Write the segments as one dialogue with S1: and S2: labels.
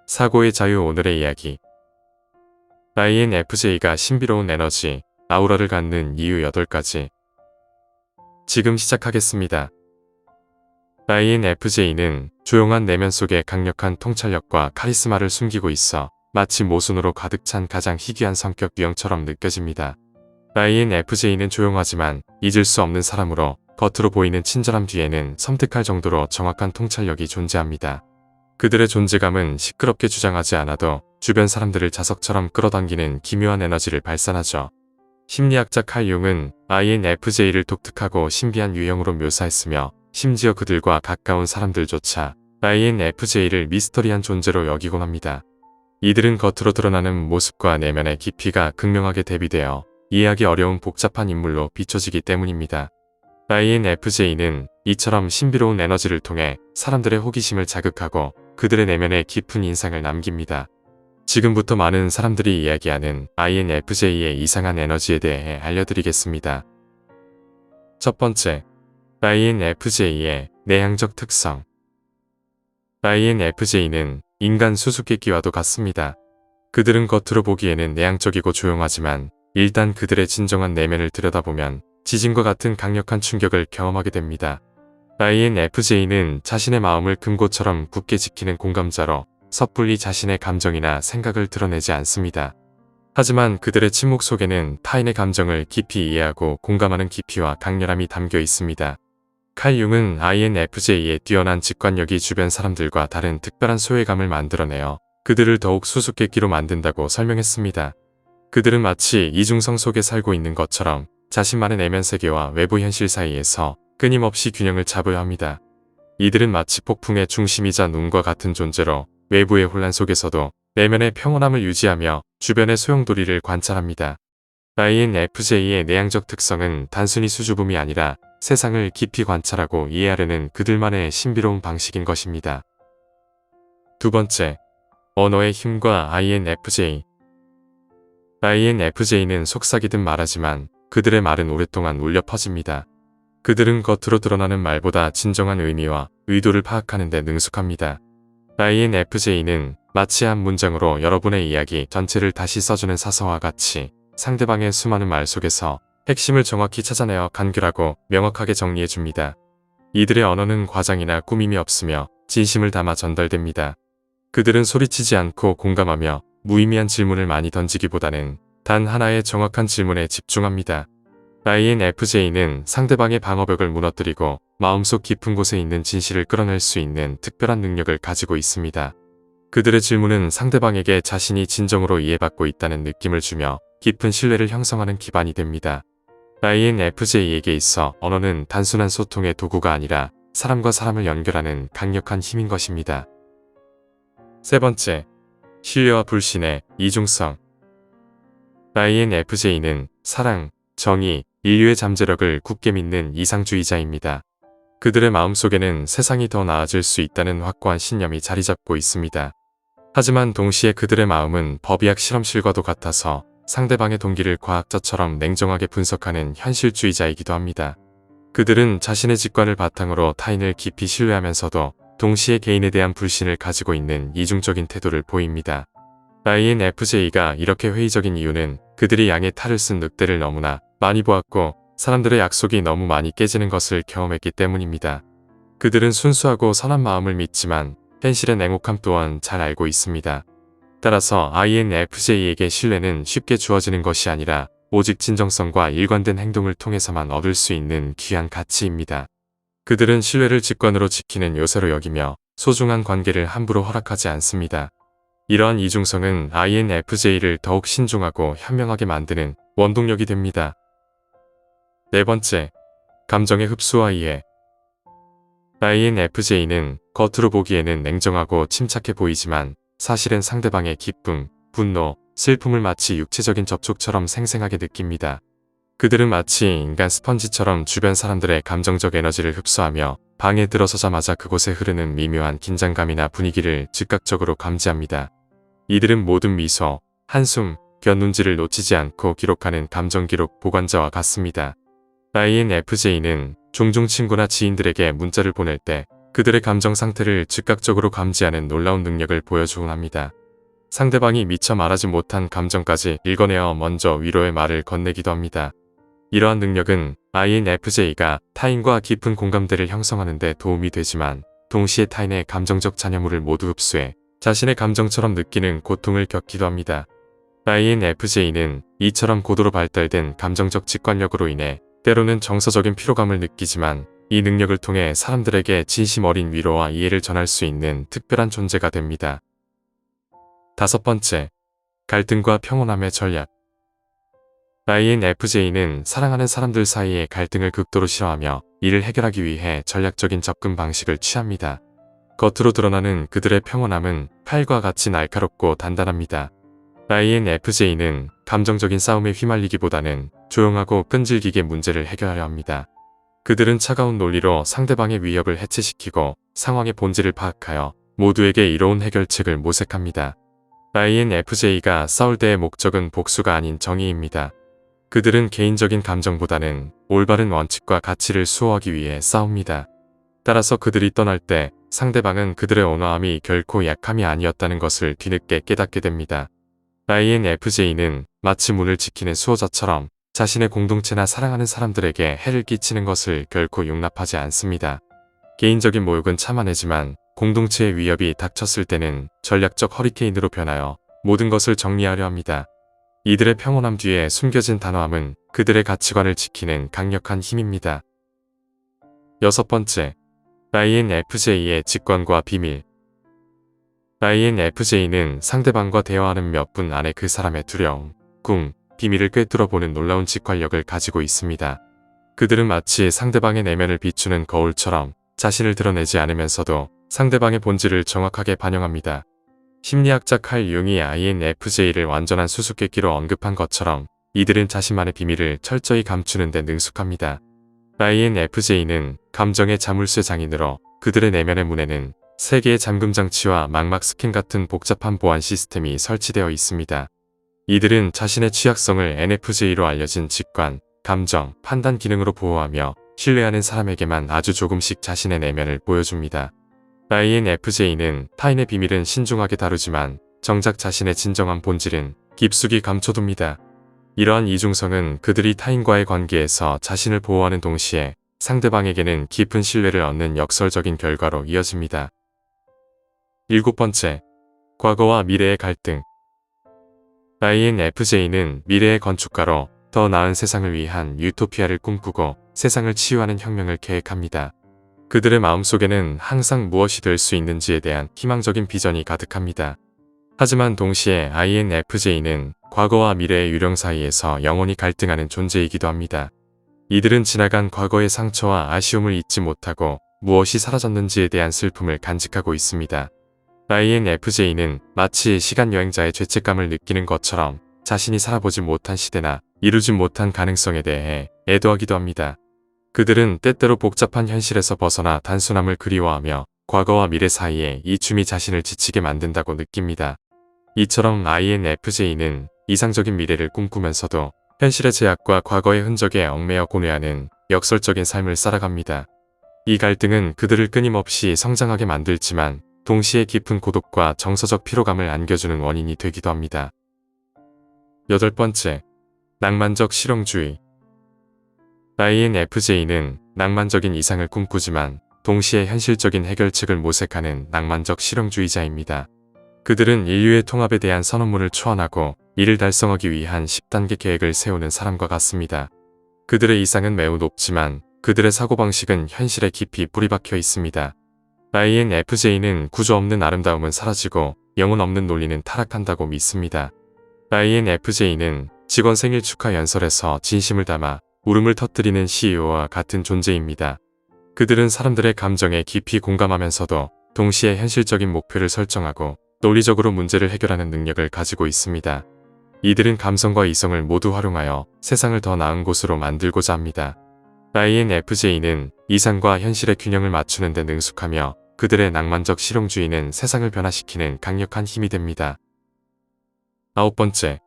S1: 사고의 자유 오늘의 이야기. INFJ가 신비로운 에너지, 아우라를 갖는 이유 8가지. 지금 시작하겠습니다. INFJ는 조용한 내면 속에 강력한 통찰력과 카리스마를 숨기고 있어 마치 모순으로 가득 찬 가장 희귀한 성격 유형처럼 느껴집니다. INFJ는 조용하지만 잊을 수 없는 사람으로 겉으로 보이는 친절함 뒤에는 섬뜩할 정도로 정확한 통찰력이 존재합니다. 그들의 존재감은 시끄럽게 주장하지 않아도 주변 사람들을 자석처럼 끌어당기는 기묘한 에너지를 발산하죠. 심리학자 칼 융은 INFJ를 독특하고 신비한 유형으로 묘사했으며 심지어 그들과 가까운 사람들조차 INFJ를 미스터리한 존재로 여기곤 합니다. 이들은 겉으로 드러나는 모습과 내면의 깊이가 극명하게 대비되어 이해하기 어려운 복잡한 인물로 비춰지기 때문입니다. INFJ는 이처럼 신비로운 에너지를 통해 사람들의 호기심을 자극하고 그들의 내면에 깊은 인상을 남깁니다. 지금부터 많은 사람들이 이야기하는 INFJ의 이상한 에너지에 대해 알려드리겠습니다. 첫 번째, INFJ의 내향적 특성. INFJ는 인간 수수께끼와도 같습니다. 그들은 겉으로 보기에는 내향적이고 조용하지만 일단 그들의 진정한 내면을 들여다보면 지진과 같은 강력한 충격을 경험하게 됩니다. INFJ는 자신의 마음을 금고처럼 굳게 지키는 공감자로 섣불리 자신의 감정이나 생각을 드러내지 않습니다. 하지만 그들의 침묵 속에는 타인의 감정을 깊이 이해하고 공감하는 깊이와 강렬함이 담겨 있습니다. 칼 융은 INFJ의 뛰어난 직관력이 주변 사람들과 다른 특별한 소외감을 만들어내어 그들을 더욱 수수께끼로 만든다고 설명했습니다. 그들은 마치 이중성 속에 살고 있는 것처럼 자신만의 내면 세계와 외부 현실 사이에서 끊임없이 균형을 잡아야 합니다. 이들은 마치 폭풍의 중심이자 눈과 같은 존재로 외부의 혼란 속에서도 내면의 평온함을 유지하며 주변의 소용돌이를 관찰합니다. INFJ의 내향적 특성은 단순히 수줍음이 아니라 세상을 깊이 관찰하고 이해하려는 그들만의 신비로운 방식인 것입니다. 두 번째, 언어의 힘과 INFJ. INFJ는 속삭이듯 말하지만 그들의 말은 오랫동안 울려 퍼집니다. 그들은 겉으로 드러나는 말보다 진정한 의미와 의도를 파악하는 데 능숙합니다. INFJ는 마치 한 문장으로 여러분의 이야기 전체를 다시 써주는 사서와 같이 상대방의 수많은 말 속에서 핵심을 정확히 찾아내어 간결하고 명확하게 정리해줍니다. 이들의 언어는 과장이나 꾸밈이 없으며 진심을 담아 전달됩니다. 그들은 소리치지 않고 공감하며 무의미한 질문을 많이 던지기보다는 단 하나의 정확한 질문에 집중합니다. INFJ는 상대방의 방어벽을 무너뜨리고 마음속 깊은 곳에 있는 진실을 끌어낼 수 있는 특별한 능력을 가지고 있습니다. 그들의 질문은 상대방에게 자신이 진정으로 이해받고 있다는 느낌을 주며 깊은 신뢰를 형성하는 기반이 됩니다. INFJ에게 있어 언어는 단순한 소통의 도구가 아니라 사람과 사람을 연결하는 강력한 힘인 것입니다. 세 번째, 신뢰와 불신의 이중성. INFJ는 사랑, 정의, 인류의 잠재력을 굳게 믿는 이상주의자입니다. 그들의 마음속에는 세상이 더 나아질 수 있다는 확고한 신념이 자리 잡고 있습니다. 하지만 동시에 그들의 마음은 법의학 실험실과도 같아서 상대방의 동기를 과학자처럼 냉정하게 분석하는 현실주의자이기도 합니다. 그들은 자신의 직관을 바탕으로 타인을 깊이 신뢰하면서도 동시에 개인에 대한 불신을 가지고 있는 이중적인 태도를 보입니다. INFJ가 이렇게 회의적인 이유는 그들이 양의 탈을 쓴 늑대를 너무나 많이 보았고 사람들의 약속이 너무 많이 깨지는 것을 경험했기 때문입니다. 그들은 순수하고 선한 마음을 믿지만 현실의 냉혹함 또한 잘 알고 있습니다. 따라서 INFJ에게 신뢰는 쉽게 주어지는 것이 아니라 오직 진정성과 일관된 행동을 통해서만 얻을 수 있는 귀한 가치입니다. 그들은 신뢰를 직관으로 지키는 요새로 여기며 소중한 관계를 함부로 허락하지 않습니다. 이러한 이중성은 INFJ를 더욱 신중하고 현명하게 만드는 원동력이 됩니다. 네 번째, 감정의 흡수와 이해. INFJ는 겉으로 보기에는 냉정하고 침착해 보이지만 사실은 상대방의 기쁨, 분노, 슬픔을 마치 육체적인 접촉처럼 생생하게 느낍니다. 그들은 마치 인간 스펀지처럼 주변 사람들의 감정적 에너지를 흡수하며 방에 들어서자마자 그곳에 흐르는 미묘한 긴장감이나 분위기를 즉각적으로 감지합니다. 이들은 모든 미소, 한숨, 곁눈질을 놓치지 않고 기록하는 감정기록 보관자와 같습니다. INFJ는 종종 친구나 지인들에게 문자를 보낼 때 그들의 감정 상태를 즉각적으로 감지하는 놀라운 능력을 보여주곤 합니다. 상대방이 미처 말하지 못한 감정까지 읽어내어 먼저 위로의 말을 건네기도 합니다. 이러한 능력은 INFJ가 타인과 깊은 공감대를 형성하는 데 도움이 되지만 동시에 타인의 감정적 잔여물을 모두 흡수해 자신의 감정처럼 느끼는 고통을 겪기도 합니다. INFJ는 이처럼 고도로 발달된 감정적 직관력으로 인해 때로는 정서적인 피로감을 느끼지만 이 능력을 통해 사람들에게 진심 어린 위로와 이해를 전할 수 있는 특별한 존재가 됩니다. 5번째, 갈등과 평온함의 전략. INFJ는 사랑하는 사람들 사이의 갈등을 극도로 싫어하며 이를 해결하기 위해 전략적인 접근 방식을 취합니다. 겉으로 드러나는 그들의 평온함은 칼과 같이 날카롭고 단단합니다. INFJ는 감정적인 싸움에 휘말리기보다는 조용하고 끈질기게 문제를 해결하려 합니다. 그들은 차가운 논리로 상대방의 위협을 해체시키고 상황의 본질을 파악하여 모두에게 이로운 해결책을 모색합니다. INFJ가 싸울 때의 목적은 복수가 아닌 정의입니다. 그들은 개인적인 감정보다는 올바른 원칙과 가치를 수호하기 위해 싸웁니다. 따라서 그들이 떠날 때 상대방은 그들의 온화함이 결코 약함이 아니었다는 것을 뒤늦게 깨닫게 됩니다. INFJ는 마치 문을 지키는 수호자처럼 자신의 공동체나 사랑하는 사람들에게 해를 끼치는 것을 결코 용납하지 않습니다. 개인적인 모욕은 참아내지만 공동체의 위협이 닥쳤을 때는 전략적 허리케인으로 변하여 모든 것을 정리하려 합니다. 이들의 평온함 뒤에 숨겨진 단호함은 그들의 가치관을 지키는 강력한 힘입니다. 6번째, INFJ의 직관과 비밀. INFJ는 상대방과 대화하는 몇 분 안에 그 사람의 두려움, 꿈, 비밀을 꿰뚫어보는 놀라운 직관력을 가지고 있습니다. 그들은 마치 상대방의 내면을 비추는 거울처럼 자신을 드러내지 않으면서도 상대방의 본질을 정확하게 반영합니다. 심리학자 칼 융이 INFJ를 완전한 수수께끼로 언급한 것처럼 이들은 자신만의 비밀을 철저히 감추는 데 능숙합니다. INFJ는 감정의 자물쇠 장인으로 그들의 내면의 문에는 세계의 잠금 장치와 망막 스캔 같은 복잡한 보안 시스템이 설치되어 있습니다. 이들은 자신의 취약성을 NFJ로 알려진 직관, 감정, 판단 기능으로 보호하며 신뢰하는 사람에게만 아주 조금씩 자신의 내면을 보여줍니다. INFJ는 타인의 비밀은 신중하게 다루지만 정작 자신의 진정한 본질은 깊숙이 감춰둡니다. 이러한 이중성은 그들이 타인과의 관계에서 자신을 보호하는 동시에 상대방에게는 깊은 신뢰를 얻는 역설적인 결과로 이어집니다. 7번째, 과거와 미래의 갈등. INFJ는 미래의 건축가로 더 나은 세상을 위한 유토피아를 꿈꾸고 세상을 치유하는 혁명을 계획합니다. 그들의 마음속에는 항상 무엇이 될 수 있는지에 대한 희망적인 비전이 가득합니다. 하지만 동시에 INFJ는 과거와 미래의 유령 사이에서 영원히 갈등하는 존재이기도 합니다. 이들은 지나간 과거의 상처와 아쉬움을 잊지 못하고 무엇이 사라졌는지에 대한 슬픔을 간직하고 있습니다. INFJ는 마치 시간여행자의 죄책감을 느끼는 것처럼 자신이 살아보지 못한 시대나 이루지 못한 가능성에 대해 애도하기도 합니다. 그들은 때때로 복잡한 현실에서 벗어나 단순함을 그리워하며 과거와 미래 사이에 이 춤이 자신을 지치게 만든다고 느낍니다. 이처럼 INFJ는 이상적인 미래를 꿈꾸면서도 현실의 제약과 과거의 흔적에 얽매여 고뇌하는 역설적인 삶을 살아갑니다. 이 갈등은 그들을 끊임없이 성장하게 만들지만 동시에 깊은 고독과 정서적 피로감을 안겨주는 원인이 되기도 합니다. 8번째, 낭만적 실용주의. INFJ는 낭만적인 이상을 꿈꾸지만 동시에 현실적인 해결책을 모색하는 낭만적 실용주의자입니다. 그들은 인류의 통합에 대한 선언문을 초안하고 이를 달성하기 위한 10단계 계획을 세우는 사람과 같습니다. 그들의 이상은 매우 높지만 그들의 사고방식은 현실에 깊이 뿌리박혀 있습니다. INFJ는 구조 없는 아름다움은 사라지고 영혼 없는 논리는 타락한다고 믿습니다. INFJ는 직원 생일 축하 연설에서 진심을 담아 울음을 터뜨리는 CEO와 같은 존재입니다. 그들은 사람들의 감정에 깊이 공감하면서도 동시에 현실적인 목표를 설정하고 논리적으로 문제를 해결하는 능력을 가지고 있습니다. 이들은 감성과 이성을 모두 활용하여 세상을 더 나은 곳으로 만들고자 합니다. INFJ는 이상과 현실의 균형을 맞추는 데 능숙하며 그들의 낭만적 실용주의는 세상을 변화시키는 강력한 힘이 됩니다. 9번째,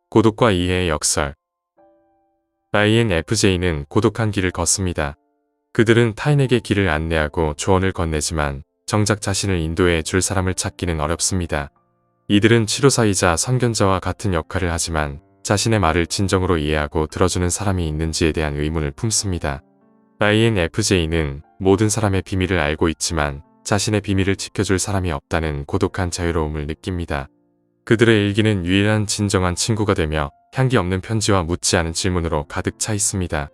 S1: 고독과 이해의 역설. INFJ는 고독한 길을 걷습니다. 그들은 타인에게 길을 안내하고 조언을 건네지만 정작 자신을 인도해 줄 사람을 찾기는 어렵습니다. 이들은 치료사이자 선견자와 같은 역할을 하지만 자신의 말을 진정으로 이해하고 들어주는 사람이 있는지에 대한 의문을 품습니다. INFJ는 모든 사람의 비밀을 알고 있지만 자신의 비밀을 지켜줄 사람이 없다는 고독한 자유로움을 느낍니다. 그들의 일기는 유일한 진정한 친구가 되며 향기 없는 편지와 묻지 않은 질문으로 가득 차 있습니다.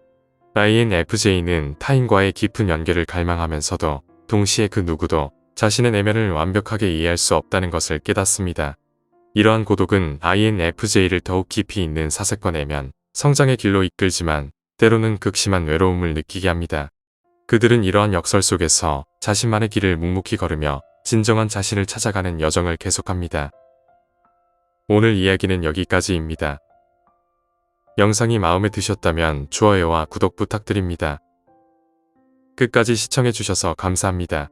S1: INFJ는 타인과의 깊은 연결을 갈망하면서도 동시에 그 누구도 자신의 내면을 완벽하게 이해할 수 없다는 것을 깨닫습니다. 이러한 고독은 INFJ를 더욱 깊이 있는 사색과 내면, 성장의 길로 이끌지만 때로는 극심한 외로움을 느끼게 합니다. 그들은 이러한 역설 속에서 자신만의 길을 묵묵히 걸으며 진정한 자신을 찾아가는 여정을 계속합니다. 오늘 이야기는 여기까지입니다. 영상이 마음에 드셨다면 좋아요와 구독 부탁드립니다. 끝까지 시청해주셔서 감사합니다.